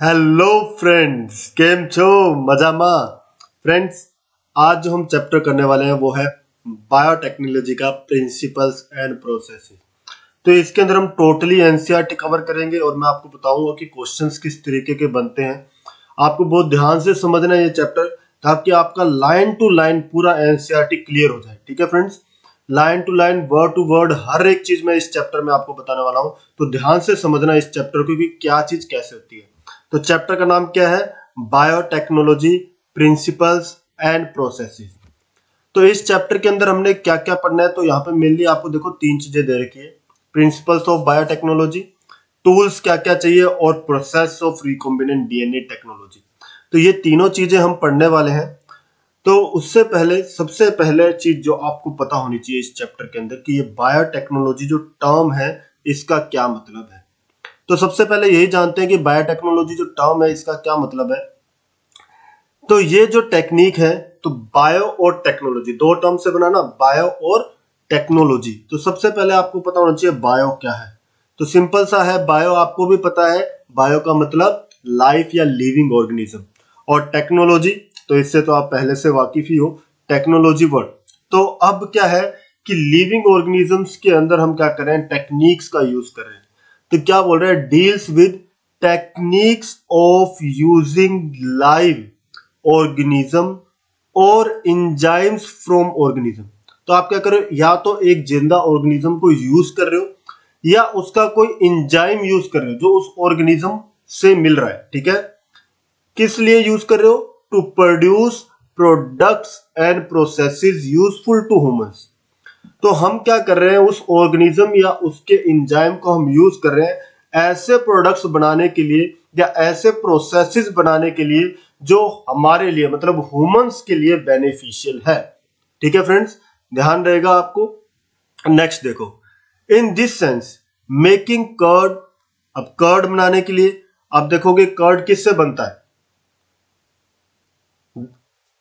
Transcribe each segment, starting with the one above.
Hello friends, કેમ છો? મજામાં? फ्रेंड्स, आज जो हम चैप्टर करने वाले हैं वो है बायोटेक्नोलॉजी का प्रिंसिपल्स एंड प्रोसेसेस। तो इसके अंदर हम टोटली एनसीईआरटी कवर करेंगे और मैं आपको बताऊंगा कि क्वेश्चंस किस तरीके के बनते हैं। आपको बहुत ध्यान से समझना है ये चैप्टर, ताकि आपका लाइन टू लाइन पूरा एनसीईआरटी क्लियर हो जाए। ठीक है friends, line to line, word to word, हर एक चीज मैं इस चैप्टर में आपको बताने वाला हूँ। तो ध्यान से समझना इस चैप्टर को कि क्या चीज कैसे होती है। तो चैप्टर का नाम क्या है? Biotechnology principles and processes. तो इस चैप्टर के अंदर हमने क्या क्या पढ़ना है, तो यहाँ पे मेनली आपको देखो तीन चीजें दे रखी है। प्रिंसिपल्स ऑफ बायोटेक्नोलॉजी, टूल्स क्या क्या चाहिए, और process of recombinant DNA technology. तो ये तीनों चीजें हम पढ़ने वाले हैं। तो उससे पहले सबसे पहले चीज जो आपको पता होनी चाहिए इस चैप्टर के अंदर कि ये बायोटेक्नोलॉजी जो टर्म है इसका क्या मतलब है। तो सबसे पहले यही जानते हैं कि बायोटेक्नोलॉजी जो टर्म है इसका क्या मतलब है। तो ये जो टेक्निक है, तो बायो और टेक्नोलॉजी दो टर्म से बना ना, बायो और टेक्नोलॉजी। तो सबसे पहले आपको पता होना चाहिए बायो क्या है। तो सिंपल सा है, बायो आपको भी पता है, बायो का मतलब लाइफ या लिविंग ऑर्गेनिज्म। और टेक्नोलॉजी, तो इससे तो आप पहले से वाकिफ ही हो, टेक्नोलॉजी वर्ड। तो अब क्या है कि लिविंग ऑर्गेनिजम्स के अंदर हम क्या कर रहे हैं, टेक्निक्स का यूज कर रहे हैं। तो क्या बोल रहे हैं, deals with techniques of using live organism और एंजाइम्स फ्रॉम ऑर्गेनिज्म। तो आप क्या कर रहे हो, या तो एक जिंदा ऑर्गेनिज्म को यूज कर रहे हो या उसका कोई एंजाइम यूज कर रहे हो जो उस ऑर्गेनिज्म से मिल रहा है। ठीक है, किस लिए यूज कर रहे हो? To produce products and processes useful to humans. तो हम क्या कर रहे हैं, उस ऑर्गेनिज्म या उसके एंजाइम को हम यूज कर रहे हैं ऐसे प्रोडक्ट्स बनाने के लिए या ऐसे प्रोसेसेस बनाने के लिए जो हमारे लिए मतलब ह्यूमंस के लिए बेनिफिशियल है। ठीक है फ्रेंड्स, ध्यान रहेगा आपको। नेक्स्ट देखो, in this sense making curd. अब कर्ड बनाने के लिए आप देखोगे कर्ड किससे बनता है?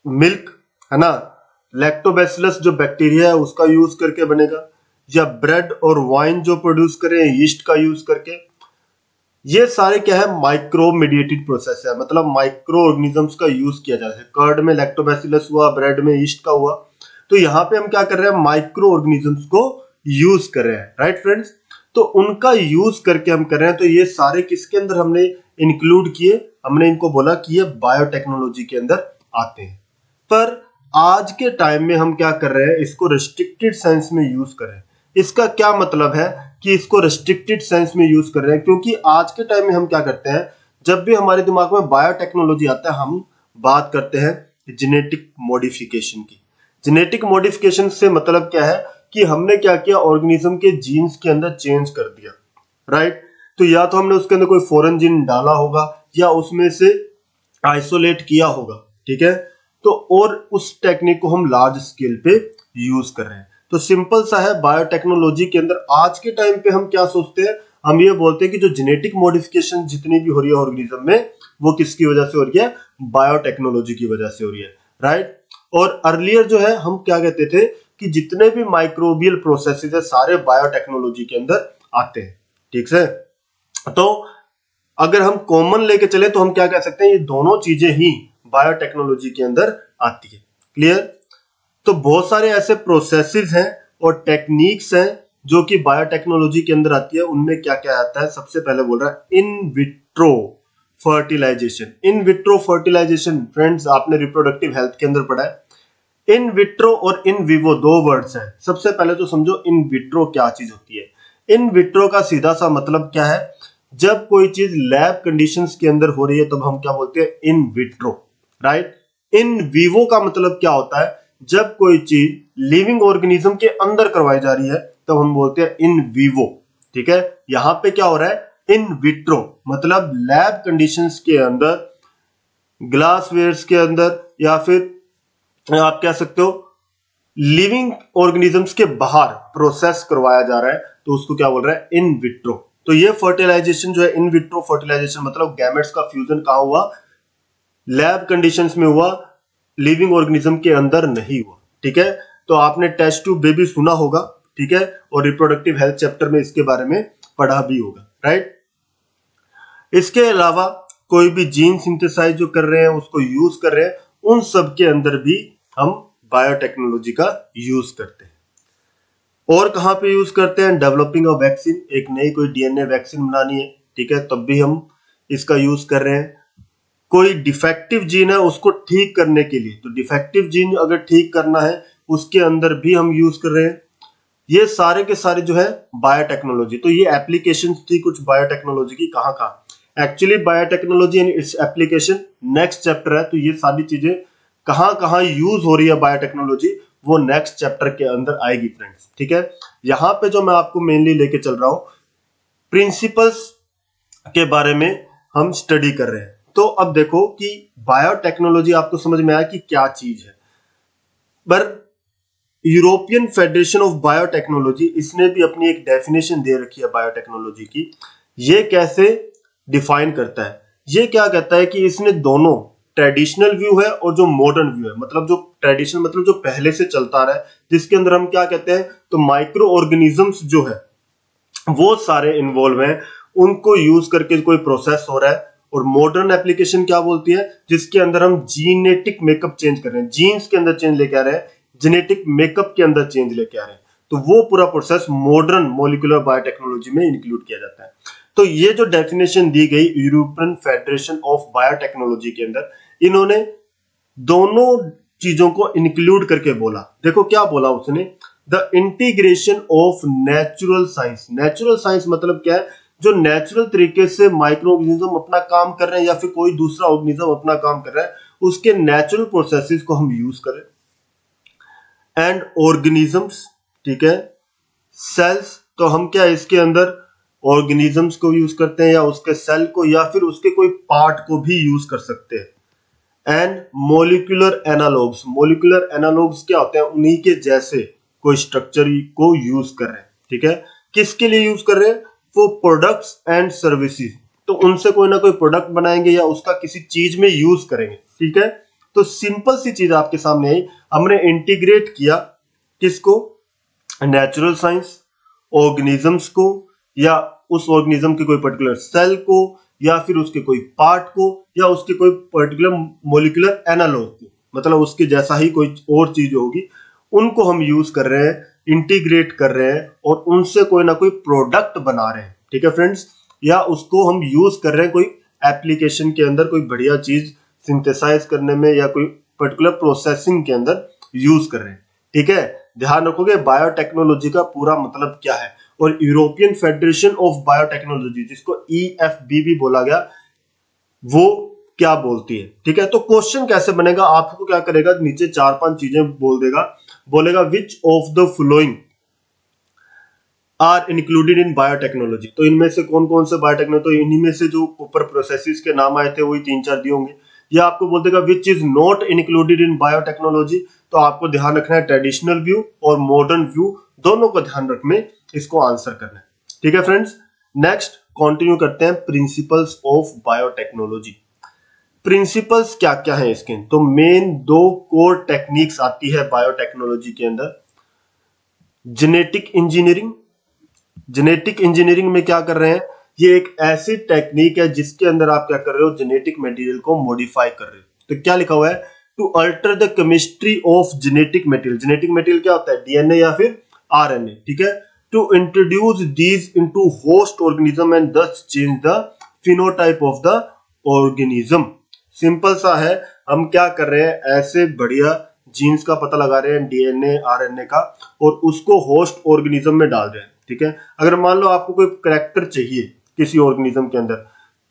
मिल्क, है ना। लैक्टोबैसिलस जो बैक्टीरिया है उसका यूज करके बनेगा, या ब्रेड और वाइन जो प्रोड्यूस करें यीस्ट का यूज करके। ये सारे क्या है, माइक्रो मीडिएटेड प्रोसेस है, मतलब माइक्रो ऑर्गेनिजम्स का यूज किया जाता है। कर्ड में लैक्टोबैसिलस हुआ, ब्रेड में यीस्ट का हुआ। तो यहाँ पे हम क्या कर रहे हैं, माइक्रो ऑर्गेनिजम्स को यूज कर रहे हैं। राइट फ्रेंड्स, तो उनका यूज करके हम कर रहे हैं। तो ये सारे किसके अंदर हमने इंक्लूड किए? हमने इनको बोला कि ये बायोटेक्नोलॉजी के अंदर आते हैं। पर आज के टाइम में हम क्या कर रहे हैं, इसको रिस्ट्रिक्टेड सेंस में यूज कर रहे हैं। इसका क्या मतलब है कि इसको रिस्ट्रिक्टेड सेंस में यूज कर रहे हैं? क्योंकि आज के टाइम में हम क्या करते हैं, जब भी हमारे दिमाग में बायोटेक्नोलॉजी आता है हम बात करते हैं जेनेटिक मॉडिफिकेशन की। जेनेटिक मॉडिफिकेशन से मतलब क्या है कि हमने क्या किया, ऑर्गेनिज्म के जीन्स के अंदर चेंज कर दिया। राइट, तो या तो हमने उसके अंदर कोई फॉरेन जीन डाला होगा या उसमें से आइसोलेट किया होगा। ठीक है, तो और उस टेक्निक को हम लार्ज स्केल पे यूज कर रहे हैं। तो सिंपल सा है, बायोटेक्नोलॉजी के अंदर आज के टाइम पे हम क्या सोचते हैं, हम ये बोलते हैं कि जो जेनेटिक मॉडिफिकेशन जितनी भी हो रही है ऑर्गेनिज्म में, वो किसकी वजह से हो रही है? बायोटेक्नोलॉजी की वजह से हो रही है। राइट, और अर्लियर जो है हम क्या कहते थे कि जितने भी माइक्रोबियल प्रोसेसेस है सारे बायोटेक्नोलॉजी के अंदर आते हैं। ठीक है, तो अगर हम कॉमन लेके चले तो हम क्या कह सकते हैं, ये दोनों चीजें ही बायोटेक्नोलॉजी के अंदर आती है। क्लियर? तो बहुत सारे ऐसे प्रोसेसेस हैं और टेक्निक्स हैं जो कि बायोटेक्नोलॉजी के अंदर आती है। उनमें क्या क्या आता है, सबसे पहले बोल रहा है in vitro fertilisation. In vitro fertilisation friends आपने रिप्रोडक्टिव हेल्थ के अंदर पढ़ा है। इन विट्रो और इन विवो दो वर्ड्स हैं। सबसे पहले तो समझो इन विट्रो क्या चीज होती है। इन विट्रो का सीधा सा मतलब क्या है, जब कोई चीज लैब कंडीशंस के अंदर हो रही है तब हम क्या बोलते हैं, in vitro. Right, in vivo का मतलब क्या होता है, जब कोई चीज लिविंग ऑर्गेनिज्म के अंदर करवाई जा रही है तब हम बोलते हैं इन विवो। ठीक है, यहां पे क्या हो रहा है, इन विट्रो मतलब लैब कंडीशंस के अंदर, ग्लासवेयर्स के अंदर, या फिर आप कह सकते हो लिविंग ऑर्गेनिजम्स के बाहर प्रोसेस करवाया जा रहा है, तो उसको क्या बोल रहा है, इन विट्रो। तो ये फर्टिलाइजेशन जो है, इन विट्रो फर्टिलाइजेशन मतलब गैमेट्स का फ्यूजन कहां हुआ, लैब कंडीशंस में हुआ, लिविंग ऑर्गेनिज्म के अंदर नहीं हुआ। ठीक है, तो आपने टेस्ट ट्यूब बेबी सुना होगा। ठीक है, और रिप्रोडक्टिव हेल्थ चैप्टर में इसके बारे में पढ़ा भी होगा। राइट, इसके अलावा कोई भी जीन सिंथेसाइज जो कर रहे हैं उसको यूज कर रहे हैं, उन सब के अंदर भी हम बायोटेक्नोलॉजी का यूज करते हैं। और कहां पे यूज करते हैं? डेवलपिंग अ वैक्सीन, एक नई कोई डीएनए वैक्सीन बनानी है, ठीक है, तब भी हम इसका यूज कर रहे हैं। कोई डिफेक्टिव जीन है उसको ठीक करने के लिए, तो डिफेक्टिव जीन अगर ठीक करना है उसके अंदर भी हम यूज कर रहे हैं। ये सारे के सारे जो है बायोटेक्नोलॉजी। तो ये एप्लीकेशंस थी कुछ बायोटेक्नोलॉजी की, कहां कहां actually biotechnology and its application next chapter है। तो ये सारी चीजें कहां कहां यूज हो रही है बायोटेक्नोलॉजी, वो नेक्स्ट चैप्टर के अंदर आएगी फ्रेंड्स, ठीक है। यहां पे जो मैं आपको मेनली लेके चल रहा हूं, प्रिंसिपल्स के बारे में हम स्टडी कर रहे हैं। तो अब देखो कि बायोटेक्नोलॉजी आपको समझ में आया कि क्या चीज है। पर यूरोपियन फेडरेशन ऑफ बायोटेक्नोलॉजी, इसने भी अपनी एक डेफिनेशन दे रखी है बायोटेक्नोलॉजी की। ये कैसे डिफाइन करता है? ये क्या कहता है कि इसने दोनों ट्रेडिशनल व्यू है और जो मॉडर्न व्यू है, मतलब जो ट्रेडिशनल मतलब जो पहले से चलता रहा है, जिसके अंदर हम क्या कहते हैं, तो माइक्रो ऑर्गेनिजम्स जो है वो सारे इन्वॉल्व हैं, उनको यूज करके कोई प्रोसेस हो रहा है। और मॉडर्न एप्लीकेशन क्या बोलती है? जिसके अंदर हम जीनेटिक मेकअप चेंज कर रहे हैं, जीन्स के अंदर चेंज लेके आ रहे हैं, जेनेटिक मेकअप के अंदर चेंज लेके आ रहे हैं। तो वो पूरा प्रोसेस मॉडर्न मॉलिक्यूलर बायोटेक्नोलॉजी में इंक्लूड किया जाता है। तो ये जो डेफिनेशन दी गई यूरोपियन फेडरेशन ऑफ बायोटेक्नोलॉजी के अंदर, इन्होंने दोनों चीजों को इंक्लूड करके बोला। देखो क्या बोला उसने, the integration of natural science. Natural science मतलब क्या है? जो नेचुरल तरीके से माइक्रो ऑर्गेनिज्म अपना काम कर रहे हैं या फिर कोई दूसरा ऑर्गेनिज्म अपना काम कर रहा है, उसके नेचुरल प्रोसेसेस को हम यूज करें। एंड ऑर्गेनिजम्स, ठीक है, सेल्स, तो हम क्या इसके अंदर ऑर्गेनिजम्स को यूज करते हैं या उसके सेल को या फिर उसके कोई पार्ट को भी यूज कर सकते हैं। And molecular analogues, molecular analogues क्या होते हैं? उन्हीं के जैसे कोई स्ट्रक्चर को यूज कर रहे हैं, ठीक है। किसके लिए यूज कर रहे हैं? वो प्रोडक्ट्स एंड सर्विसेज, तो उनसे कोई ना कोई प्रोडक्ट बनाएंगे या उसका किसी चीज में यूज करेंगे, ठीक है। तो सिंपल सी चीज आपके सामने आई, हमने इंटीग्रेट किया किसको? नेचुरल साइंस, ऑर्गेनिजम्स को, या उस ऑर्गेनिज्म के कोई पर्टिकुलर सेल को, या फिर उसके कोई पार्ट को, या उसके कोई पर्टिकुलर मोलिकुलर एनालॉग को, मतलब उसके जैसा ही कोई और चीज होगी, उनको हम यूज कर रहे हैं, इंटीग्रेट कर रहे हैं और उनसे कोई ना कोई प्रोडक्ट बना रहे हैं, ठीक है फ्रेंड्स। या उसको हम यूज कर रहे हैं कोई एप्लीकेशन के अंदर, कोई बढ़िया चीज सिंथेसाइज करने में या कोई पर्टिकुलर प्रोसेसिंग के अंदर यूज कर रहे हैं, ठीक है। ध्यान रखोगे बायोटेक्नोलॉजी का पूरा मतलब क्या है। और यूरोपियन फेडरेशन ऑफ बायोटेक्नोलॉजी, जिसको EFB भी बोला गया, वो क्या बोलती है, ठीक है। तो क्वेश्चन कैसे बनेगा? आपको क्या करेगा, नीचे 4-5 चीजें बोल देगा, बोलेगा which of the following are included in biotechnology. तो इनमें से कौन कौन से बायोटेक्नोलॉजी, तो इन्हीं में से जो ऊपर प्रोसेसेस के नाम आए थे वही 3-4 दिए होंगे। या आपको बोल देगा which is not included in biotechnology, तो आपको ध्यान रखना है ट्रेडिशनल व्यू और मॉडर्न व्यू दोनों को ध्यान रखना है, इसको आंसर करना है, ठीक है फ्रेंड्स। नेक्स्ट कंटिन्यू करते हैं प्रिंसिपल्स ऑफ बायोटेक्नोलॉजी। प्रिंसिपल्स क्या क्या है इसके? तो मेन 2 कोर टेक्निक्स आती है बायोटेक्नोलॉजी के अंदर। जेनेटिक इंजीनियरिंग, जेनेटिक इंजीनियरिंग में क्या कर रहे हैं? ये एक ऐसी टेक्निक है जिसके अंदर आप क्या कर रहे हो, जेनेटिक मटेरियल को मॉडिफाई कर रहे हो। तो क्या लिखा हुआ है? To alter the chemistry of genetic material. Genetic material क्या होता है? डीएनए या फिर आरएनए, ठीक है। To introduce these into host organism and thus change the phenotype of the organism. Simple सा है, हम क्या कर रहे हैं, ऐसे बढ़िया जीन्स का पता लगा रहे हैं, डीएनए आरएनए का, और उसको होस्ट ऑर्गेनिज्म में डाल रहे हैं, ठीक है। अगर मान लो आपको कोई करैक्टर चाहिए किसी ऑर्गेनिज्म के अंदर,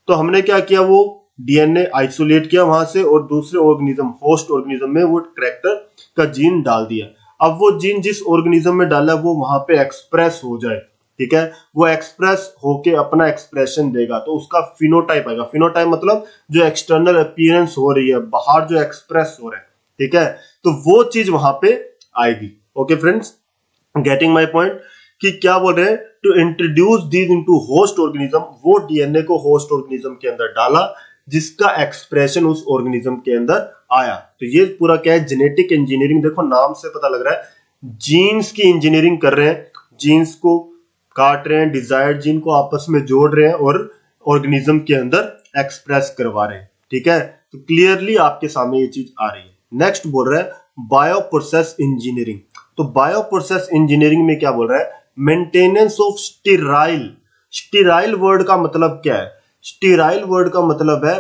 तो हमने क्या किया, वो डीएनए आइसोलेट किया वहां से और दूसरे ऑर्गेनिज्म होस्ट ऑर्गेनिज्म में वो करैक्टर का जीन डाल दिया। अब वो जीन जिस ऑर्गेनिज्म में डाला वो वहां पे एक्सप्रेस हो जाए, ठीक है, वो एक्सप्रेस होके अपना एक्सप्रेशन देगा, तो उसका फिनोटाइप आएगा। फिनोटाइप मतलब जो एक्सटर्नल अपीयरेंस हो रही है, बाहर जो एक्सप्रेस हो रहा है, ठीक है, तो वो चीज वहां पे आएगी। Okay friends, getting my point कि क्या बोल रहे हैं, to introduce these into host organism, वो डीएनए को होस्ट ऑर्गेनिज्म के अंदर डाला जिसका एक्सप्रेशन उस ऑर्गेनिज्म के अंदर आया। तो ये पूरा क्या है, जेनेटिक इंजीनियरिंग। देखो नाम से पता लग रहा है जीन्स की इंजीनियरिंग कर रहे हैं, जीन्स को काट रहे हैं, डिजायर्ड जीन को आपस में जोड़ रहे हैं और ऑर्गेनिज्म के अंदर एक्सप्रेस करवा रहे हैं। ठीक है, तो क्लियरली आपके सामने ये चीज आ रही है। नेक्स्ट बोल रहा है बायो प्रोसेस इंजीनियरिंग। तो बायो प्रोसेस इंजीनियरिंग में क्या बोल रहा है, maintenance of sterile. Sterile word का मतलब क्या है, स्टीराइल वर्ड का मतलब है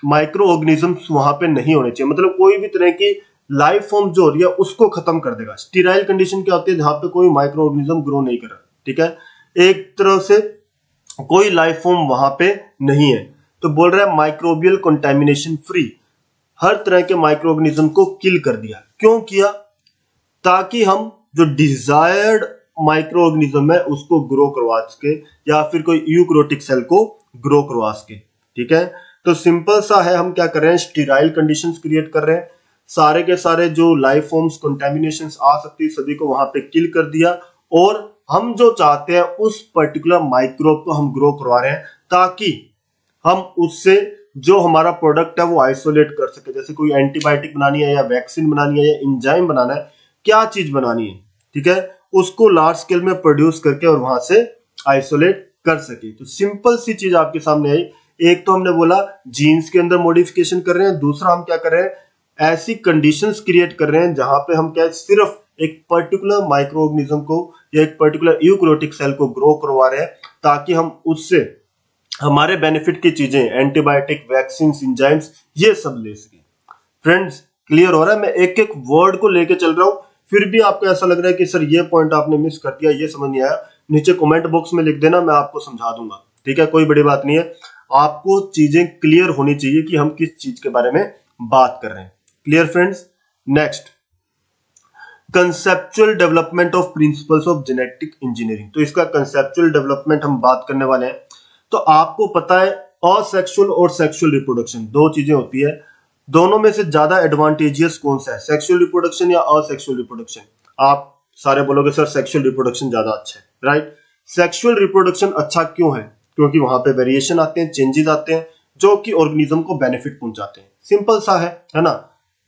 माइक्रो ऑर्गेनिजम्स वहां पे नहीं होने चाहिए, मतलब कोई भी तरह की लाइफ फॉर्म जो हो रही है उसको खत्म कर देगा। स्टीराइल कंडीशन क्या होती है, जहां पे कोई माइक्रो ऑर्गेनिज्म ग्रो नहीं कर रहा। ठीक है, एक तरह से कोई लाइफ फॉर्म वहां पे नहीं है। तो बोल रहा है माइक्रोबियल कंटेमिनेशन फ्री, हर तरह के माइक्रो ऑर्गेनिज्म को किल कर दिया। क्यों किया, ताकि हम जो डिजायर्ड माइक्रो ऑर्गेनिज्म है उसको ग्रो करवा सके, या फिर कोई यूकैरियोटिक सेल को ग्रो करवा सके। ठीक है, तो सिंपल सा है, हम क्या कर रहे हैं, स्टीराइल कंडीशंस क्रिएट कर रहे हैं, सारे के सारे जो लाइफ फॉर्म्स कंटेमिनेशंस आ सकती है सभी को वहां पे किल कर दिया, और हम जो चाहते हैं उस पर्टिकुलर माइक्रोब को हम ग्रो करवा रहे हैं, ताकि हम उससे जो हमारा प्रोडक्ट है वो आइसोलेट कर सके। जैसे कोई एंटीबायोटिक बनानी है, या वैक्सीन बनानी है, या इंजाइम बनाना है, क्या चीज बनानी है, ठीक है, उसको लार्ज स्केल में प्रोड्यूस करके और वहां से आइसोलेट कर सके। तो सिंपल सी चीज आपके सामने आई। एक तो हमने बोला जीन्स के अंदर मॉडिफिकेशन कर रहे हैं, दूसरा हम क्या कर रहे हैं, ऐसी कंडीशंस क्रिएट कर रहे हैं जहां पे हम क्या सिर्फ एक पर्टिकुलर माइक्रो ऑर्गेनिज्म को या एक पर्टिकुलर यूकैरियोटिक सेल को ग्रो करवा रहे हैं, ताकि हम उससे हमारे बेनिफिट की चीजें, एंटीबायोटिक, वैक्सीन, एंजाइम्स, ये सब ले सके। फ्रेंड्स क्लियर हो रहा है, मैं एक एक वर्ड को लेके चल रहा हूं, फिर भी आपको ऐसा लग रहा है कि सर ये पॉइंट आपने मिस कर दिया, ये समझ नहीं आया, नीचे कमेंट बॉक्स में लिख देना, मैं आपको समझा दूंगा। ठीक है, कोई बड़ी बात नहीं है, आपको चीजें क्लियर होनी चाहिए कि हम किस चीज के बारे में बात कर रहे हैं। Clear friends. Next, conceptual development of principles of genetic engineering. तो इसका कंसेप्चुअल डेवलपमेंट हम बात करने वाले हैं। तो आपको पता है असेक्सुअल और सेक्सुअल रिप्रोडक्शन दो चीजें होती है, दोनों में से ज्यादा एडवांटेजियस कौन सा है, सेक्सुअल रिप्रोडक्शन या असेक्सुअल रिप्रोडक्शन? आप सारे बोलोगे सर सेक्सुअल रिप्रोडक्शन ज्यादा अच्छा है, राइट। सेक्सुअल रिप्रोडक्शन अच्छा क्यों है, क्योंकि वहां पे वेरिएशन आते हैं, चेंजेस आते हैं, जो कि ऑर्गेनिज्म को बेनिफिट पहुंचाते हैं। सिंपल सा है ना।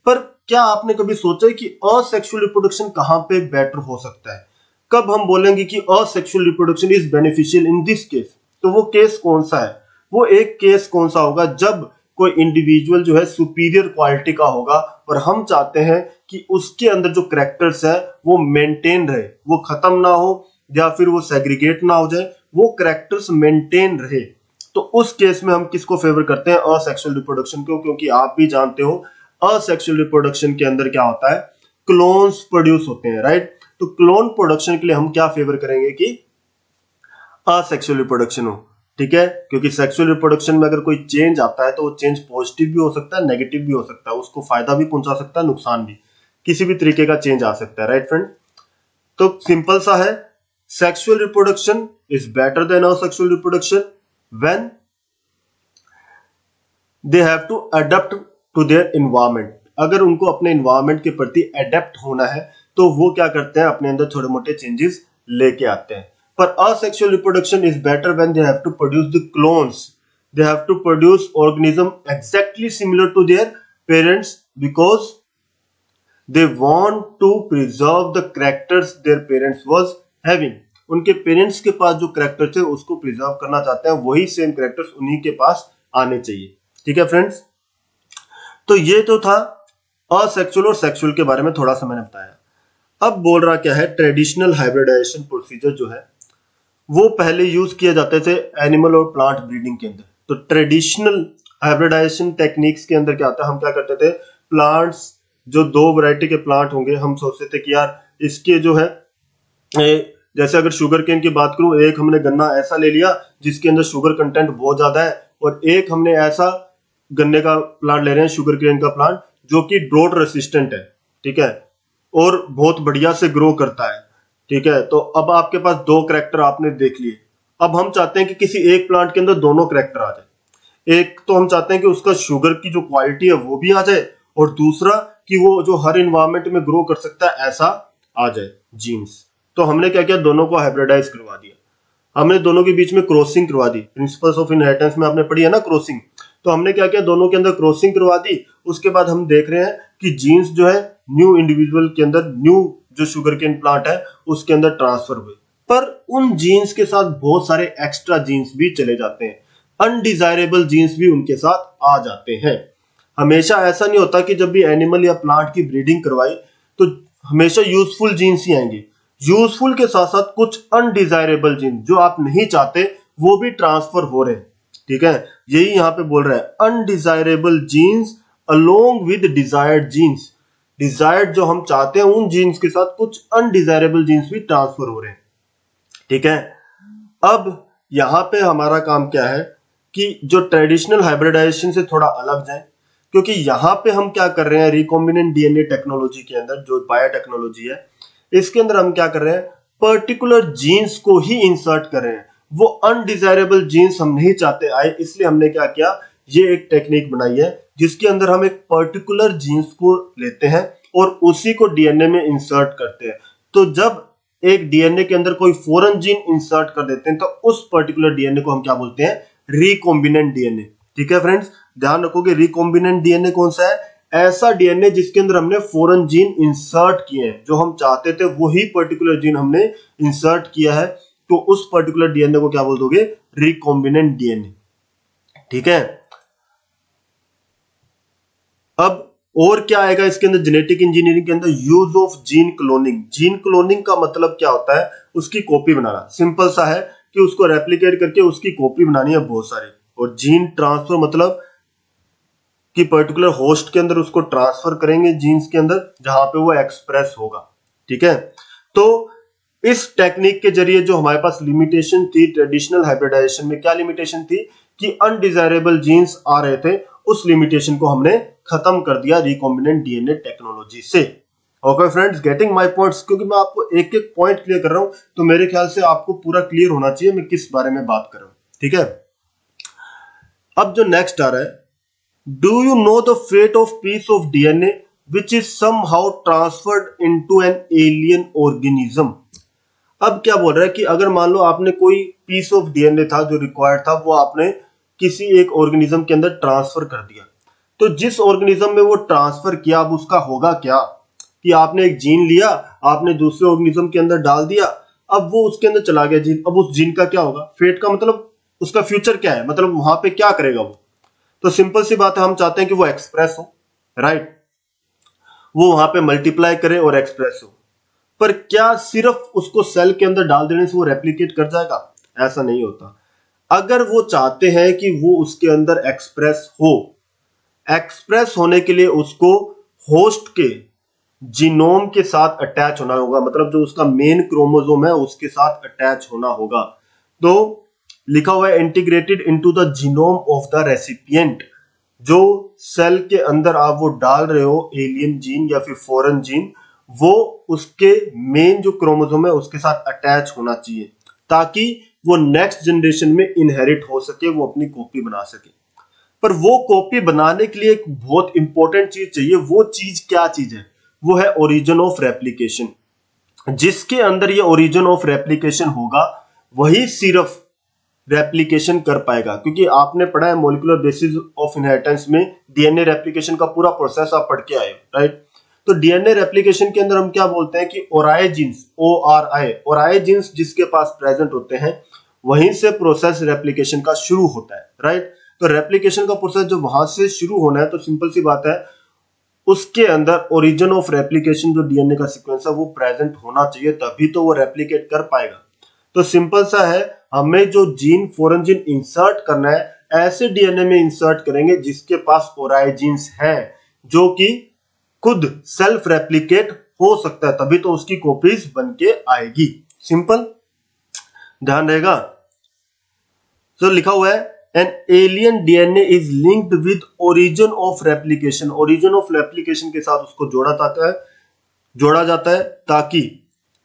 पर क्या आपने कभी सोचा कि असेक्सुअल रिप्रोडक्शन कहां पे बेटर हो सकता है? कब हम बोलेंगे कि asexual reproduction is beneficial in this case, तो वो केस कौन सा है? वो एक केस कौन सा होगा जब कोई इंडिविजुअल जो है सुपीरियर क्वालिटी का होगा, और हम चाहते हैं कि उसके अंदर जो करैक्टर्स है वो मेंटेन रहे, वो खत्म ना हो या फिर वो सेग्रीगेट ना हो जाए, वो करैक्टर्स मेंटेन रहे। तो उस केस में हम किसको फेवर करते हैं? असेक्सुअल रिप्रोडक्शन को, क्योंकि आप भी जानते हो असेक्सुअल रिप्रोडक्शन के अंदर क्या होता है, क्लोन्स प्रोड्यूस होते हैं, राइट। तो क्लोन प्रोडक्शन के लिए हम क्या फेवर करेंगे कि असेक्सुअल रिप्रोडक्शन हो। ठीक है, क्योंकि सेक्सुअल रिप्रोडक्शन में अगर कोई चेंज आता है तो वो चेंज पॉजिटिव भी हो सकता है, नेगेटिव भी हो सकता है, उसको फायदा भी पहुंचा सकता है, नुकसान भी, किसी भी तरीके का चेंज आ सकता है, राइट फ्रेंड। तो सिंपल सा है, sexual reproduction is better than asexual reproduction when they have to adapt to their environment. अगर उनको अपने एनवायरनमेंट के प्रति अडेप्ट होना है तो वो क्या करते हैं, अपने अंदर छोटे मोटे चेंजेस लेके आते हैं। पर asexual reproduction is better when they have to produce the clones. They have to produce organism exactly similar to their parents because they want to preserve the characters their parents was having. उनके parents के पास जो character थे उसको preserve करना चाहते हैं, वही same characters उन्हीं के पास आने चाहिए। ठीक है फ्रेंड्स, तो ये तो था असेक्सुअल और सेक्सुअल के बारे में थोड़ा सा मैंने बताया। अब बोल रहा क्या है, ट्रेडिशनल हाइब्रिडाइजेशन प्रोसीजर जो है वो पहले यूज किए जाते थे एनिमल और प्लांट ब्रीडिंग के अंदर। तो ट्रेडिशनल हाइब्रिडाइजेशन टेक्निक्स के अंदर क्या होता है, हम क्या करते थे, प्लांट्स जो दो वैरायटी के प्लांट होंगे, हम सोचते थे कि यार इसके जो है, जैसे अगर शुगर केन की बात करूं, एक हमने गन्ना ऐसा ले लिया जिसके अंदर शुगर कंटेंट बहुत ज्यादा है, और एक हमने ऐसा गन्ने का प्लांट ले रहे हैं, शुगर केन का प्लांट, जो कि ड्रोट रेसिस्टेंट है, ठीक है, और बहुत बढ़िया से ग्रो करता है। ठीक है, तो अब आपके पास दो कैरेक्टर आपने देख लिए। अब हम चाहते हैं कि किसी एक प्लांट के अंदर दोनों कैरेक्टर आ जाए। एक तो हम चाहते हैं कि उसका शुगर की जो क्वालिटी है वो भी आ जाए, और दूसरा कि वो जो हर एनवायरनमेंट में ग्रो कर सकता है ऐसा आ जाए जीन्स। तो हमने क्या किया, दोनों को हाइब्रिडाइज करवा दिया, हमने दोनों के बीच में क्रॉसिंग करवा दी। प्रिंसिपल्स ऑफ इनहेरिटेंस में आपने पढ़ी है ना क्रॉसिंग। तो हमने क्या किया, दोनों के अंदर क्रॉसिंग करवा दी। उसके बाद हम देख रहे हैं कि जीन्स जो है न्यू इंडिविजुअल के अंदर, न्यू जो शुगर केन प्लांट है उसके अंदर ट्रांसफर हुए, पर उन जीन्स के साथ बहुत सारे एक्स्ट्रा जीन्स भी चले जाते हैं। अनडिजायरेबल जीन्स भी उनके साथ आ जाते हैं। हमेशा ऐसा नहीं होता कि जब भी एनिमल या प्लांट की ब्रीडिंग करवाई तो हमेशा यूजफुल जीन्स ही आएंगे। यूजफुल के साथ साथ कुछ अनडिजायरेबल जीन्स जो आप नहीं चाहते वो भी ट्रांसफर हो रहे हैं। ठीक है, यही यहां पे बोल रहा है undesirable genes along with desired genes. Desired जो हम चाहते हैं उन जीन्स के साथ कुछ अनडिजायरेबल जीन्स भी ट्रांसफर हो रहे हैं। ठीक है, अब यहां पे हमारा काम क्या है कि जो ट्रेडिशनल हाइब्रिडाइजेशन से थोड़ा अलग जाए, क्योंकि यहां पे हम क्या कर रहे हैं रिकॉम्बिनेंट डीएनए टेक्नोलॉजी के अंदर जो बायोटेक्नोलॉजी है इसके अंदर हम क्या कर रहे हैं पर्टिकुलर जीन्स को ही इंसर्ट कर रहे हैं। वो अनडिजायरेबल जीन्स हम नहीं चाहते आए, इसलिए हमने क्या किया ये एक टेक्निक बनाई है जिसके अंदर हम एक पर्टिकुलर जीन्स को लेते हैं और उसी को डीएनए में इंसर्ट करते हैं। तो जब एक डीएनए के अंदर कोई फॉरेन जीन इंसर्ट कर देते हैं तो उस पर्टिकुलर डीएनए को हम क्या बोलते हैं रिकॉम्बिनेंट डीएनए। ठीक है फ्रेंड्स, ध्यान रखोगे रिकॉम्बिनेंट डीएनए कौन सा है, ऐसा डीएनए जिसके अंदर हमने फॉरेन जीन इंसर्ट किए हैं, जो हम चाहते थे वही पर्टिकुलर जीन हमने इंसर्ट किया है, तो उस पर्टिकुलर डीएनए को क्या बोल दोगे रिकॉम्बिनेंट डीएनए। ठीक है, अब और क्या आएगा इसके अंदर जेनेटिक इंजीनियरिंग के अंदर use of gene cloning. Gene cloning का मतलब क्या होता है उसकी कॉपी बनाना। सिंपल सा है कि उसको रेप्लिकेट करके उसकी कॉपी बनानी है बहुत सारी। और जीन ट्रांसफर मतलब कि पर्टिकुलर होस्ट के अंदर उसको ट्रांसफर करेंगे जीन्स के अंदर जहां पे वो एक्सप्रेस होगा। ठीक है, तो इस टेक्निक के जरिए जो हमारे पास लिमिटेशन थी ट्रेडिशनल हाइब्रिडाइजेशन में, क्या लिमिटेशन थी कि अनडिजायरेबल जीन्स आ रहे थे, उस लिमिटेशन को हमने खत्म कर दिया रिकॉम्बिनेंट डीएनए टेक्नोलॉजी से। Okay friends, getting my points, क्योंकि मैं आपको एक एक पॉइंट क्लियर कर रहा हूं तो मेरे ख्याल से आपको पूरा क्लियर होना चाहिए मैं किस बारे में बात कर रहा हूं। ठीक है, अब जो नेक्स्ट आ रहा है, Do you know the fate of piece of DNA which is somehow transferred into an alien organism? अब क्या बोल रहा है कि अगर मान लो आपने कोई पीस ऑफ डीएनए था जो रिक्वायर्ड था वो आपने किसी एक ऑर्गेनिज्म के अंदर ट्रांसफर कर दिया, तो जिस ऑर्गेनिज्म में वो ट्रांसफर किया अब उसका होगा क्या कि आपने एक जीन लिया आपने दूसरे ऑर्गेनिज्म के अंदर डाल दिया, अब वो उसके अंदर चला गया जीन, अब उस जीन का क्या होगा, फेट का मतलब उसका फ्यूचर क्या है, मतलब वहां पे क्या करेगा वो। तो सिंपल सी बात है हम चाहते हैं कि वो एक्सप्रेस हो, राइट, वो वहां पे मल्टीप्लाई करे और एक्सप्रेस हो। पर क्या सिर्फ उसको सेल के अंदर डाल देने से वो रेप्लिकेट कर जाएगा, ऐसा नहीं होता। अगर वो चाहते हैं कि वो उसके अंदर एक्सप्रेस हो, एक्सप्रेस होने के लिए उसको होस्ट के जीनोम के साथ अटैच होना होगा, मतलब जो उसका मेन क्रोमोसोम है उसके साथ अटैच होना होगा। तो लिखा हुआ है integrated into the genome of the recipient. जो सेल के अंदर आप वो डाल रहे हो एलियन जीन या फिर फॉरेन जीन, वो उसके मेन जो क्रोमोसोम है उसके साथ अटैच होना चाहिए ताकि वो नेक्स्ट जनरेशन में इनहेरिट हो सके, वो अपनी कॉपी बना सके। पर वो कॉपी बनाने के लिए एक बहुत इंपॉर्टेंट चीज चाहिए। वो चीज क्या चीज है, वो है ओरिजिन ऑफ रेप्लिकेशन। जिसके अंदर ये ओरिजिन ऑफ रेप्लिकेशन होगा वही सिर्फ रेप्लिकेशन कर पाएगा, क्योंकि आपने पढ़ा है मॉलिक्यूलर बेसिस ऑफ इनहेरिटेंस में डीएनए रेप्लिकेशन का पूरा प्रोसेस आप पढ़ के आए हो, राइट। तो डीएनए रेप्लिकेशन के अंदर हम क्या बोलते हैं कि ओराई जीन्स, ओराई जीन्स जिसके पास प्रेजेंट होते हैं वहीं से प्रोसेस रेप्लिकेशन का शुरू होता है, राइट। तो रेप्लिकेशन का प्रोसेस जो वहां से शुरू होना है, तो सिंपल सी बात है उसके अंदर ओरिजिन ऑफ रेप्लिकेशन जो डीएनए का सीक्वेंस है वो प्रेजेंट होना चाहिए, तभी तो वो रेप्लिकेट कर पाएगा। तो सिंपल सा है, हमें जो जीन फॉरेन जीन इंसर्ट करना है ऐसे डीएनए में इंसर्ट करेंगे जिसके पास ओराई जीन्स है जो कि खुद सेल्फ रेप्लिकेट हो सकता है, तभी तो उसकी कॉपीज बन के आएगी। सिंपल, ध्यान रहेगा। तो लिखा हुआ है an alien DNA is linked with origin of replication. Origin of replication के साथ उसको जोड़ा जाता है ताकि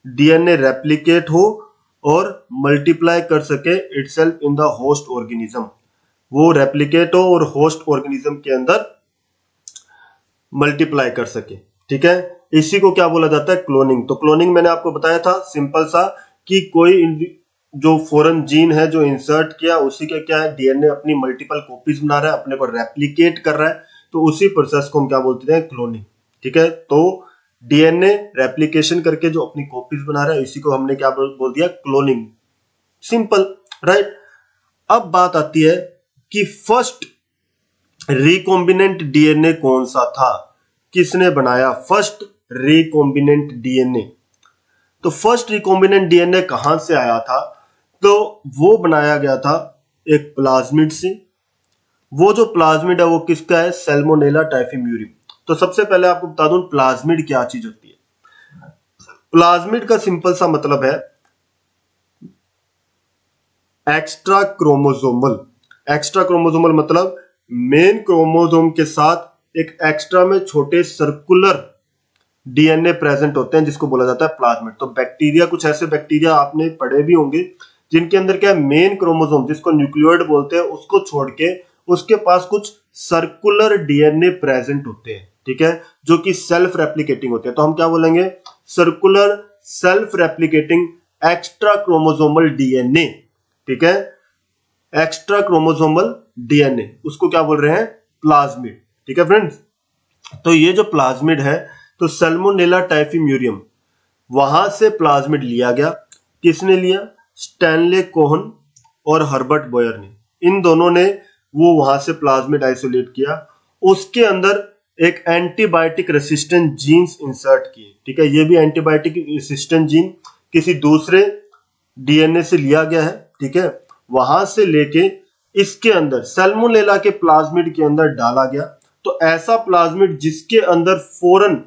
डीएनए रेप्लिकेट हो और मल्टीप्लाई कर सके itself in the host organism. वो रेप्लिकेट हो और होस्ट ऑर्गेनिज्म के अंदर मल्टीप्लाई कर सके। ठीक है, इसी को क्या बोला जाता है, क्लोनिंग। तो क्लोनिंग मैंने आपको बताया था सिंपल सा कि कोई जो फॉरेन जीन है जो इंसर्ट किया उसी के क्या है डीएनए अपनी मल्टीपल कॉपीज बना रहा है, अपने को रेप्लिकेट कर रहा है, तो उसी प्रोसेस को हम क्या बोलते हैं, क्लोनिंग। ठीक है, तो डीएनए रेप्लिकेशन करके जो अपनी कॉपीज बना रहा है इसी को हमने क्या बोल दिया, क्लोनिंग। Simple, right. अब बात आती है कि फर्स्ट रिकॉम्बिनेंट डीएनए कौन सा था, किसने बनाया फर्स्ट रिकॉम्बिनेंट डीएनए। तो फर्स्ट रिकॉम्बिनेंट डीएनए कहां से आया था, तो वो बनाया गया था एक प्लाज्मिड से। वो जो प्लाज्मिड है वो किसका है, सैल्मोनेला टाइफीम्यूरियम। तो सबसे पहले आपको बता दूं प्लाज्मिड क्या चीज होती है। प्लाज्मिड का सिंपल सा मतलब है एक्स्ट्रा क्रोमोसोमल। एक्स्ट्रा क्रोमोसोमल मतलब मेन क्रोमोसोम के साथ एक एक्स्ट्रा में छोटे सर्कुलर डीएनए प्रेजेंट होते हैं, जिसको बोला जाता है प्लाज्मिड। तो बैक्टीरिया, कुछ ऐसे बैक्टीरिया आपने पढ़े भी होंगे जिनके अंदर क्या है, मेन क्रोमोसोम जिसको न्यूक्लियोइड बोलते हैं, उसको छोड़ के उसके पास कुछ सर्कुलर डीएनए प्रेजेंट होते हैं, ठीक है, जो कि सेल्फ रेप्लिकेटिंग होते हैं। तो हम क्या बोलेंगे, circular self replicating extra chromosomal DNA, ठीक है, एक्स्ट्रा क्रोमोसोमल डीएनए, उसको क्या बोल रहे हैं, प्लाज्मिड, ठीक है फ्रेंड्स। तो ये जो प्लाज्मिड है, तो सैल्मोनेला टाइफीम्यूरियम, वहां से प्लाज्मिड लिया गया। किसने लिया, स्टैनले कोहन और हर्बर्ट बॉयर ने, इन दोनों ने वो वहां से प्लाज्मिड आइसोलेट किया। उसके अंदर एक एंटीबायोटिक रेसिस्टेंट जीन्स इंसर्ट किए, ठीक है, ये भी एंटीबायोटिक रेसिस्टेंट जीन किसी दूसरे डीएनए से लिया गया है, ठीक है, वहां से लेके इसके अंदर सैल्मोनेला के प्लाज्मिड के अंदर डाला गया। तो ऐसा प्लाज्मिड जिसके अंदर फॉरेन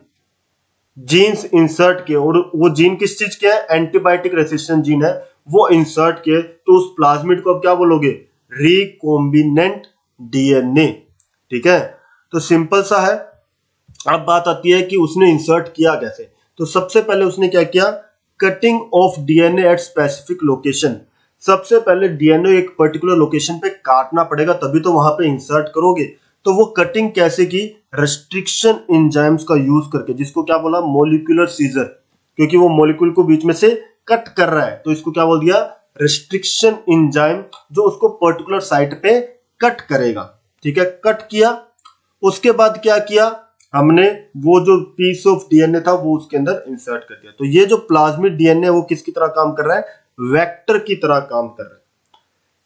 जीन्स इंसर्ट किए, और वो जीन किस चीज के है, एंटीबायोटिक रेसिस्टेंट जीन है, वो इंसर्ट किए, तो उस प्लाज्मिड को अब क्या बोलोगे, रिकॉम्बिनेंट डीएनए, ठीक है। तो सिंपल सा है। अब बात आती है कि उसने इंसर्ट किया कैसे। तो सबसे पहले उसने क्या किया, cutting of DNA at specific location. सबसे पहले डीएनए एक पर्टिकुलर लोकेशन पे काटना पड़ेगा, तभी तो वहां पे इंसर्ट करोगे। तो वो कटिंग कैसे की, रेस्ट्रिक्शन एंजाइम्स का यूज करके, जिसको क्या बोला, मोलिकुलर सीजर, क्योंकि वो मोलिक्यूल को बीच में से कट कर रहा है, तो इसको क्या बोल दिया, रेस्ट्रिक्शन एंजाइम, जो उसको पर्टिकुलर साइट पे कट करेगा, ठीक है। कट किया, उसके बाद क्या किया हमने, वो जो पीस ऑफ डीएनए था वो उसके अंदर इंसर्ट कर दिया। तो ये जो प्लाज्मिड डीएनए वो किसकी तरह काम कर रहा है, वेक्टर की तरह काम कर रहा है।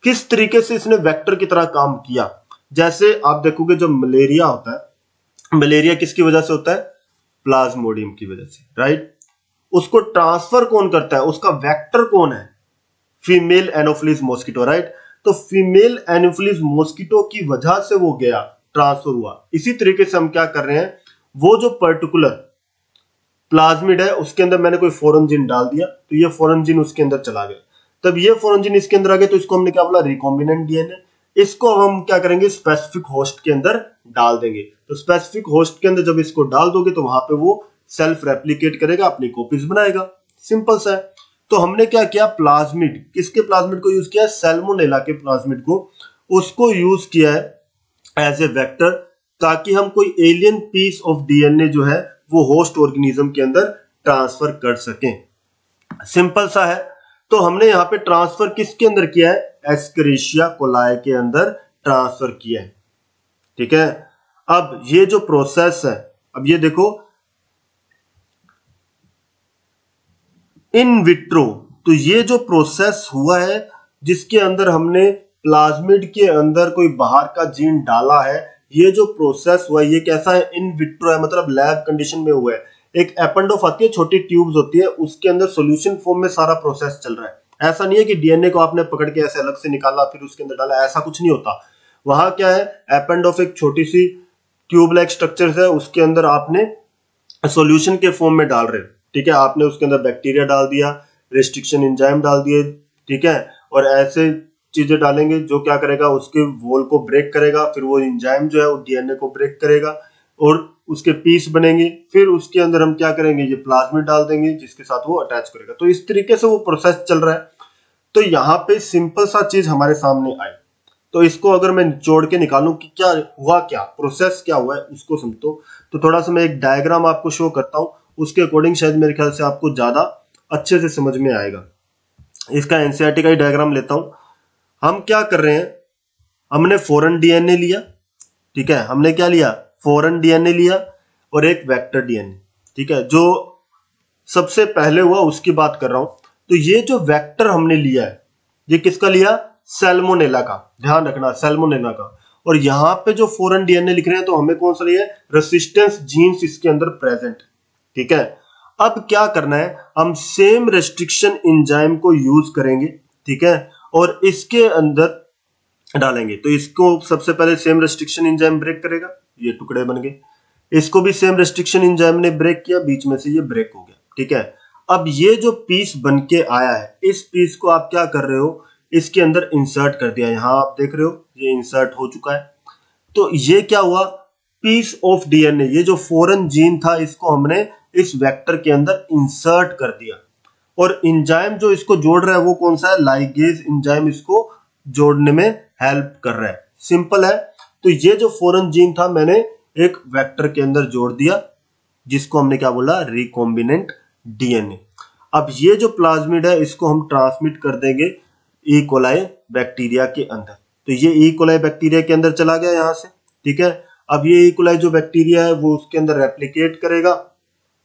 किस तरीके से इसने वेक्टर की तरह काम किया, जैसे आप देखोगे जो मलेरिया होता है, मलेरिया किसकी वजह से होता है, प्लाज्मोडियम की वजह से, राइट। उसको ट्रांसफर कौन करता है, उसका वेक्टर कौन है, फीमेल एनोफिलिस मॉस्किटो, राइट। तो फीमेल एनोफिलिस मॉस्किटो की वजह से वो गया, ट्रांसफर हुआ। इसी तरीके से हम क्या कर रहे हैं, वो जो पर्टिकुलर प्लाज्मिड है उसके अंदर मैंने कोई फॉरेन जीन डाल दिया, तो ये फॉरेन जीन उसके अंदर चला गया, तब ये फॉरेन जीन इसके अंदर आ गया, तो इसको हमने क्या बोला, रिकॉम्बिनेंट डीएनए। इसको हम क्या करेंगे, स्पेसिफिक होस्ट के अंदर डाल देंगे। तो स्पेसिफिक होस्ट के अंदर जब इसको डाल दोगे तो वहां पे वो सेल्फ रेप्लिकेट करेगा, अपनी कॉपीज बनाएगा, सिंपल सा है। तो हमने क्या किया, प्लाज्मिड, किसके प्लाज्मिड को यूज किया, सैल्मोनेला के प्लाज्मिड को, उसको यूज किया है एज ए वेक्टर, ताकि हम कोई एलियन पीस ऑफ डीएनए जो है वो होस्ट ऑर्गेनिज्म के अंदर ट्रांसफर कर सकें, सिंपल सा है। तो हमने यहां पे ट्रांसफर किसके अंदर किया है, एस्केरिशिया कोलाई के अंदर ट्रांसफर किया है, ठीक है। अब ये जो प्रोसेस है, अब ये देखो इन विट्रो, तो ये जो प्रोसेस हुआ है जिसके अंदर हमने प्लाज्मिड के अंदर कोई बाहर का जीन डाला है, ये जो प्रोसेस हुआ है ये कैसा है, इन विट्रो है, मतलब लैब कंडीशन में हुआ है। एक एपेंडोफ आती है, छोटी ट्यूब्स होती है, उसके अंदर सॉल्यूशन फॉर्म में सारा प्रोसेस चल रहा है। ऐसा नहीं है कि डीएनए को आपने पकड़ के ऐसे अलग से निकाला फिर उसके अंदर डाला, ऐसा कुछ नहीं होता। वहां क्या है, एपेंडोफ एक छोटी सी ट्यूब लाइक स्ट्रक्चर है, उसके अंदर आपने सॉल्यूशन के फॉर्म में डाल रहे हो, ठीक है। आपने उसके अंदर बैक्टीरिया डाल दिया, रेस्ट्रिक्शन एंजाइम डाल दिए, ठीक है, और ऐसे चीजें डालेंगे जो क्या करेगा, उसके वॉल को ब्रेक करेगा, फिर वो एंजाइम जो है वो डीएनए को ब्रेक करेगा और उसके पीस बनेंगे, फिर उसके अंदर हम क्या करेंगे, ये प्लाज्मिड डाल देंगे जिसके साथ वो अटैच करेगा। तो इस तरीके से वो प्रोसेस चल रहा है। तो यहाँ पे सिंपल सा चीज हमारे सामने आई, तो इसको अगर मैं निचोड़ के निकालूं कि क्या हुआ, क्या प्रोसेस क्या हुआ है उसको समझो, तो थोड़ा सा मैं एक डायग्राम आपको शो करता हूं, उसके अकॉर्डिंग शायद मेरे ख्याल से आपको ज्यादा अच्छे से समझ में आएगा। इसका एनसीईआरटी का ही डायग्राम लेता हूं। हम क्या कर रहे हैं, हमने फॉरेन डीएनए लिया, ठीक है, हमने क्या लिया, फॉरेन डीएनए लिया और एक वेक्टर डीएनए, ठीक है, जो सबसे पहले हुआ उसकी बात कर रहा हूं। तो ये जो वेक्टर हमने लिया है, ये किसका लिया, सैल्मोनेला का, ध्यान रखना सैल्मोनेला का। और यहाँ पे जो फॉरेन डीएनए लिख रहे हैं तो हमें कौन सा है, रेसिस्टेंस जीन्स इसके अंदर प्रेजेंट, ठीक है। अब क्या करना है, हम सेम रेस्ट्रिक्शन एंजाइम को यूज करेंगे, ठीक है, और इसके अंदर डालेंगे। तो इसको सबसे पहले सेम रेस्ट्रिक्शन एंजाइम ब्रेक करेगा, ये टुकड़े बन गए। इसको भी सेम रेस्ट्रिक्शन एंजाइम ने ब्रेक किया, बीच में से ये ब्रेक हो गया, ठीक है। अब ये जो पीस बन के आया है, इस पीस को आप क्या कर रहे हो, इसके अंदर इंसर्ट कर दिया। यहां आप देख रहे हो ये इंसर्ट हो चुका है। तो ये क्या हुआ, पीस ऑफ डीएनए, ये जो फॉरेन जीन था इसको हमने इस वेक्टर के अंदर इंसर्ट कर दिया। और एंजाइम जो इसको जोड़ रहा है वो कौन सा है, लाइगेज एंजाइम इसको जोड़ने में हेल्प कर रहा है। सिंपल है। तो ये जो फॉरेन जीन था मैंने एक वेक्टर के अंदर जोड़ दिया, जिसको हमने क्या बोला, रिकॉम्बिनेंट डीएनए। अब ये जो प्लाज्मिड है इसको हम ट्रांसमिट कर देंगे ई कोलाई बैक्टीरिया के अंदर। तो ये ई कोलाई बैक्टीरिया के अंदर चला गया यहां से, ठीक है। अब ये ई कोलाई जो बैक्टीरिया है वो उसके अंदर रेप्लिकेट करेगा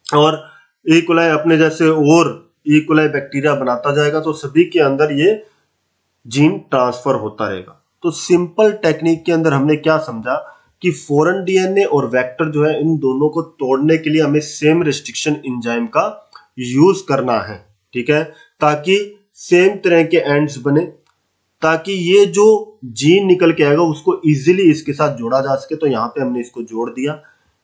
और ई कोलाई अपने जैसे और ई कोलाई बैक्टीरिया बनाता जाएगा, तो सभी के अंदर ये जीन ट्रांसफर होता रहेगा। तो सिंपल टेक्निक के अंदर हमने क्या समझा कि फॉरेन डीएनए और वेक्टर जो है इन दोनों को तोड़ने के लिए हमें सेम रेस्ट्रिक्शन एंजाइम का यूज करना है, ठीक है, ताकि सेम तरह के एंड्स बने, ताकि ये जो जीन निकल के आएगा उसको इजीली इसके साथ जोड़ा जा सके। तो यहाँ पे हमने इसको जोड़ दिया।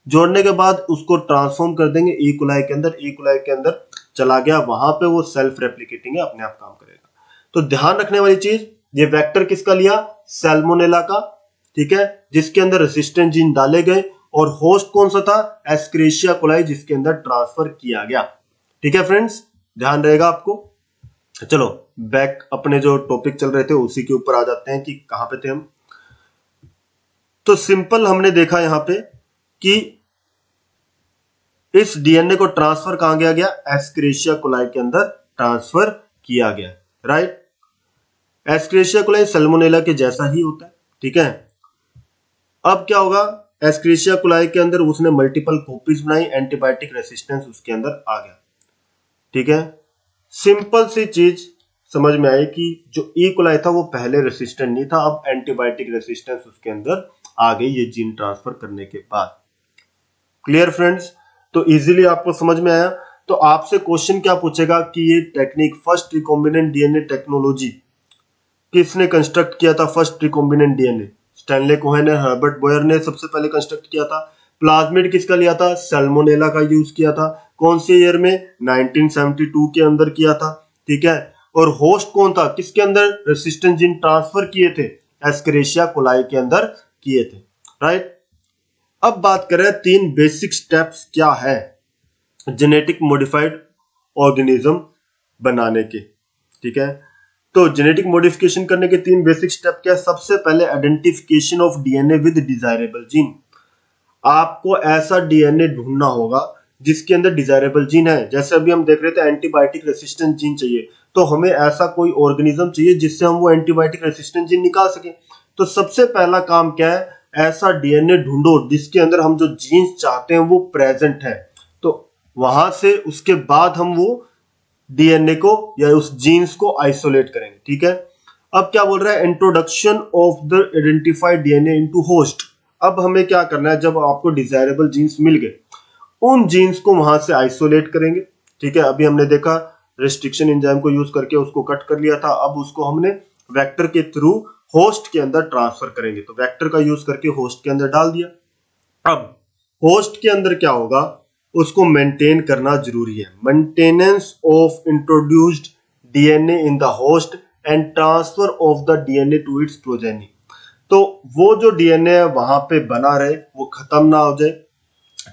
जोड़ने के बाद उसको ट्रांसफॉर्म कर देंगे ई कोलाई के अंदर, ई कोलाई के अंदर चला गया, वहां पे वो सेल्फ रेप्लिकेटिंग है, अपने आप काम करेगा। तो ध्यान रखने वाली चीज, ये वेक्टर किसका लिया, सैल्मोनेला का, ठीक है, जिसके अंदर रेसिस्टेंट जीन डाले गए। और होस्ट कौन सा था, एस्क्रेशिया कोलाई, जिसके अंदर ट्रांसफर किया गया, ठीक है फ्रेंड्स, ध्यान रहेगा आपको। चलो बैक अपने जो टॉपिक चल रहे थे उसी के ऊपर आ जाते हैं कि कहां पे थे हम। तो सिंपल हमने देखा यहां पे कि इस डीएनए को ट्रांसफर कहां गया गया, एस्क्रेशिया कोलाई के अंदर ट्रांसफर किया गया, राइट। एस्क्रेशिया कोलाई सैल्मोनेला के जैसा ही होता है, ठीक है। अब क्या होगा, एस्क्रेशिया कोलाई के अंदर उसने मल्टीपल कॉपीज बनाई, एंटीबायोटिक रेसिस्टेंस उसके अंदर आ गया, ठीक है। सिंपल सी चीज समझ में आई कि जो ई कोलाई था वो पहले रेसिस्टेंट नहीं था, अब एंटीबायोटिक रेसिस्टेंस उसके अंदर आ गई ये जीन ट्रांसफर करने के बाद। क्लियर फ्रेंड्स, तो इजीली आपको समझ में आया। तो आपसे क्वेश्चन क्या पूछेगा कि ये technique first recombinant DNA technology किसने कंस्ट्रक्ट किया था, first recombinant DNA Stanley Cohen ने, हर्बर्ट बोयर ने सबसे पहले कंस्ट्रक्ट किया था। प्लाज्मिड किसका लिया था, सैल्मोनेला का यूज किया था, कौन से ईयर में, 1972 के अंदर किया था, ठीक है। और होस्ट कौन था, किसके अंदर रेसिस्टेंट जीन ट्रांसफर किए थे, एस्क्रेशिया कोलाई के अंदर किए थे, राइट। अब बात करें तीन बेसिक स्टेप्स क्या है जेनेटिक मॉडिफाइड ऑर्गेनिज्म बनाने के, ठीक है। तो जेनेटिक मॉडिफिकेशन करने के तीन बेसिक स्टेप क्या है, सबसे पहले identification of DNA with desirable gene. आपको ऐसा डीएनए ढूंढना होगा जिसके अंदर डिजायरेबल जीन है। जैसे अभी हम देख रहे थे एंटीबायोटिक रेसिस्टेंट जीन चाहिए, तो हमें ऐसा कोई ऑर्गेनिज्म चाहिए जिससे हम वो एंटीबायोटिक रेसिस्टेंट जीन निकाल सके। तो सबसे पहला काम क्या है, ऐसा डीएनए ढूंढो जिसके अंदर हम जो जीन्स चाहते हैं वो प्रेजेंट है। तो वहां से उसके बाद हम वो डीएनए को या उस जीन्स को आइसोलेट करेंगे, ठीक है। अब क्या बोल रहा है, introduction of the identified DNA into host. अब हमें क्या करना है, जब आपको डिजायरेबल जीन्स मिल गए उन जीन्स को वहां से आइसोलेट करेंगे, ठीक है। अभी हमने देखा रेस्ट्रिक्शन एंजाइम को यूज करके उसको कट कर लिया था, अब उसको हमने वेक्टर के थ्रू होस्ट के अंदर ट्रांसफर करेंगे। तो वेक्टर का यूज करके होस्ट के अंदर डाल दिया। अब होस्ट के अंदर क्या होगा, उसको मेंटेन करना जरूरी है। Maintenance of introduced DNA in the host and transfer of the DNA to its progeny. तो वो जो डीएनए है वहां पे बना रहे, वो खत्म ना हो जाए,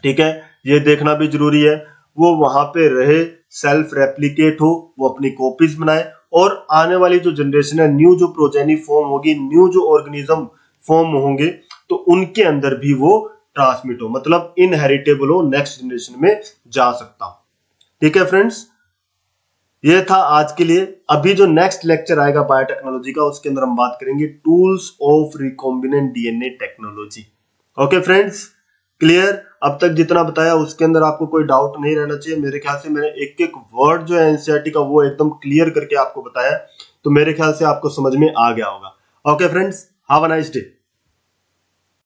ठीक है, ये देखना भी जरूरी है। वो वहां पे रहे, सेल्फ रेप्लिकेट हो, वो अपनी कॉपीज बनाए, और आने वाली जो जनरेशन है, न्यू जो प्रोजेनी फॉर्म होगी, न्यू जो ऑर्गेनिज्म फॉर्म होंगे, तो उनके अंदर भी वो ट्रांसमिट हो, मतलब इनहेरिटेबल हो, नेक्स्ट जनरेशन में जा सकता हो, ठीक है फ्रेंड्स। ये था आज के लिए। अभी जो नेक्स्ट लेक्चर आएगा बायोटेक्नोलॉजी का, उसके अंदर हम बात करेंगे tools of recombinant DNA technology. Okay friends, clear. अब तक जितना बताया उसके अंदर आपको कोई डाउट नहीं रहना चाहिए। मेरे ख्याल से मैंने एक एक वर्ड जो है एनसीईआरटी का वो एकदम क्लियर करके आपको बताया। तो तो मेरे ख्याल से आपको समझ में आ गया होगा। Okay friends, have a nice day.